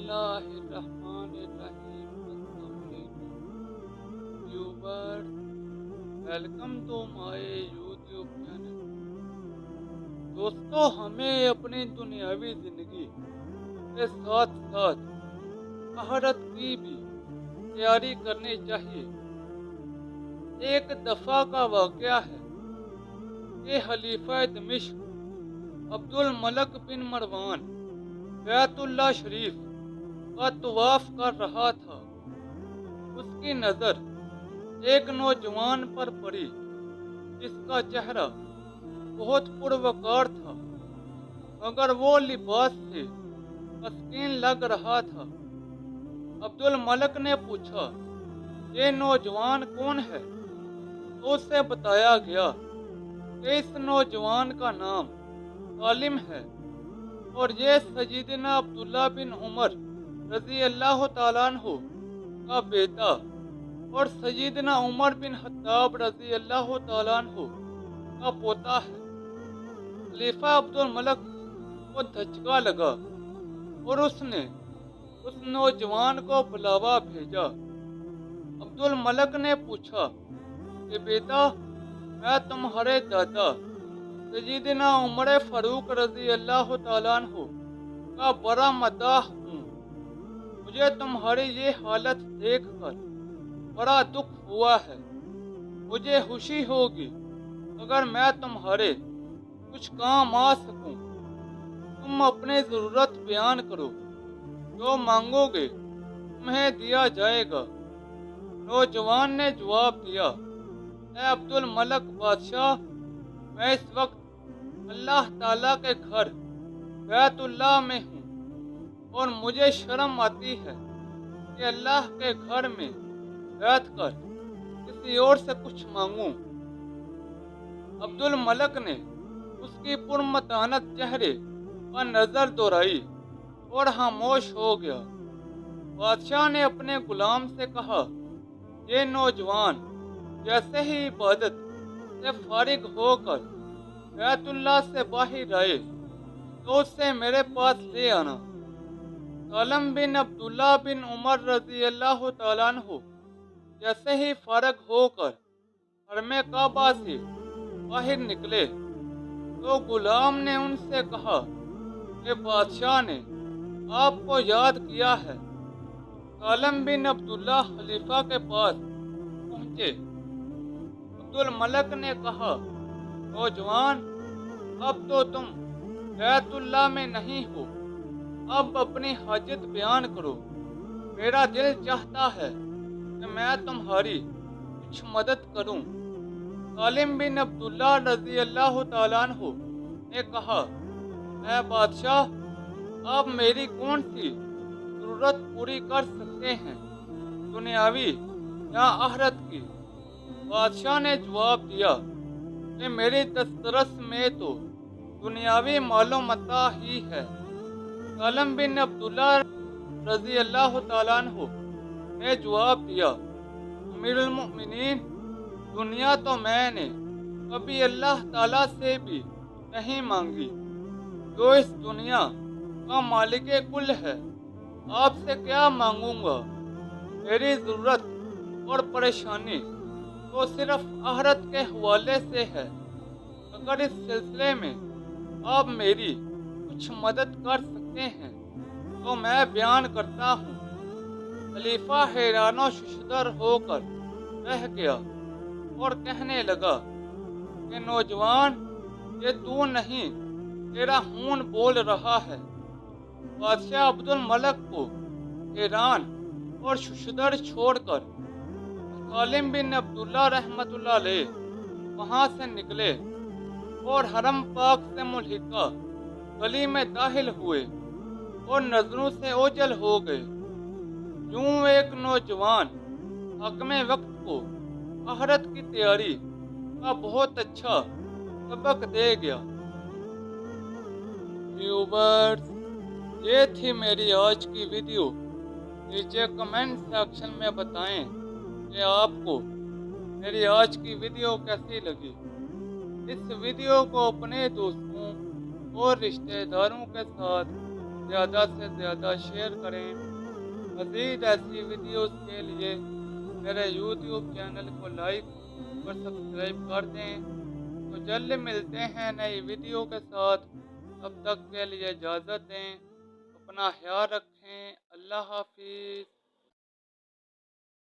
बिस्मिल्लाहिर्रहमानिर्रहीम। अस्सलाम वालेकुम viewers, welcome to my YouTube channel. दोस्तों, हमें अपनी दुनियावी जिंदगी के साथ साथ आखिरत की भी तैयारी करनी चाहिए। एक दफा का वाकया है कि खलीफा दमिश्क अब्दुल मलक बिन मरवान बैतुल्लाह शरीफ का तवाफ कर रहा था। उसकी नजर एक नौजवान पर पड़ी जिसका चेहरा बहुत पुरवकार था, मगर वो लिबास से मस्कीन लग रहा था। अब्दुल मलक ने पूछा, ये नौजवान कौन है? तो उसे बताया गया कि इस नौजवान का नाम सालिम है और ये सय्यदना अब्दुल्ला बिन उमर रजी अल्लाह तआला अन्हु का बेटा और सय्यदना उमर बिन खत्ताब रजी अल्लाह तआला अन्हु का पोता है। खलीफा अब्दुल मलक को धचका लगा और उसने उस नौजवान को बुलावा भेजा। अब्दुल मलक ने पूछा कि बेटा, मैं तुम्हारे दादा सय्यदना उमर फारूक रजी अल्लाह तआला अन्हु का बड़ा मदाह हूँ। मुझे तुम्हारी ये हालत देखकर बड़ा दुख हुआ है। मुझे खुशी होगी अगर मैं तुम्हारे कुछ काम आ सकूं। तुम अपनी जरूरत बयान करो, जो मांगोगे तुम्हें दिया जाएगा। नौजवान ने जवाब दिया, ऐ अब्दुल मलक बादशाह, मैं इस वक्त अल्लाह ताला के घर बैतुल्लाह में हूँ और मुझे शर्म आती है कि अल्लाह के घर में बैठकर किसी और से कुछ मांगूं। अब्दुल मलक ने उसकी पुरमतानत चेहरे पर नजर दौड़ाई और खामोश हो गया। बादशाह ने अपने गुलाम से कहा, ये नौजवान जैसे ही इबादत से फारिग होकर बैतुल्लाह से बाहर आए तो उससे मेरे पास ले आना। सालिम बिन अब्दुल्ला बिन उमर रजी अल्लाह तआला अन्हु जैसे ही फारग होकर हरमे काबा से बाहर निकले तो गुलाम ने उनसे कहा कि बादशाह ने आपको याद किया है। सालिम बिन अब्दुल्ला खलीफा के पास पहुंचे। अब्दुल मलक ने कहा, नौजवान, अब तो तुम बैतुल्लाह में नहीं हो, अब अपनी हाजत बयान करो। मेरा दिल चाहता है कि मैं तुम्हारी कुछ मदद करूं। सालिम बिन अब्दुल्ला रजी अल्लाह तआला अन्हु ने कहा, ऐ बादशाह, आप मेरी कौन सी जरूरत पूरी कर सकते हैं, दुनियावी या आखिरत की? बादशाह ने जवाब दिया कि मेरी दस्तरस में तो दुनियावी मालो मता ही है। सालिम बिन अब्दुल्ला रजी अल्लाह तआला अन्हु ने जवाब दिया, अमीरुल मोमिनीन, दुनिया तो मैंने कभी अल्लाह ताला से भी नहीं मांगी, जो इस दुनिया का मालिक कुल है। आपसे क्या मांगूंगा? मेरी जरूरत और परेशानी तो सिर्फ आखिरत के हवाले से है। अगर इस सिलसिले में आप मेरी कुछ मदद कर सकते हैं तो मैं बयान करता हूँ। खलीफा हैरानो शुशदर होकर रह गया और कहने लगा कि नौजवान, ये तू नहीं, तेरा खून बोल रहा है। बादशाह अब्दुल मलक को हैरान और शुशदर छोड़कर सालिम बिन अब्दुल्ला रहमतुल्लाह अलैह वहाँ से निकले और हरम पाक से मुल्हिका गली में दाखिल हुए और नजरों से ओझल हो गए। यूं एक नौजवान हकमे वक्त को आखिरत की तैयारी का बहुत अच्छा सबक दे गया। व्यूवर्स, ये थी मेरी आज की वीडियो। नीचे कमेंट सेक्शन में बताएं कि आपको मेरी आज की वीडियो कैसी लगी। इस वीडियो को अपने दोस्तों और रिश्तेदारों के साथ زیادہ سے زیادہ شیئر کریں۔ مزید ایسی ویڈیوز کے لیے میرے یوٹیوب چینل کو لائک اور سبسکرائب کر دیں۔ تو جلد ملتے ہیں نئی ویڈیو کے ساتھ، تب تک کے لیے اجازت دیں، اپنا خیال رکھیں، اللہ حافظ۔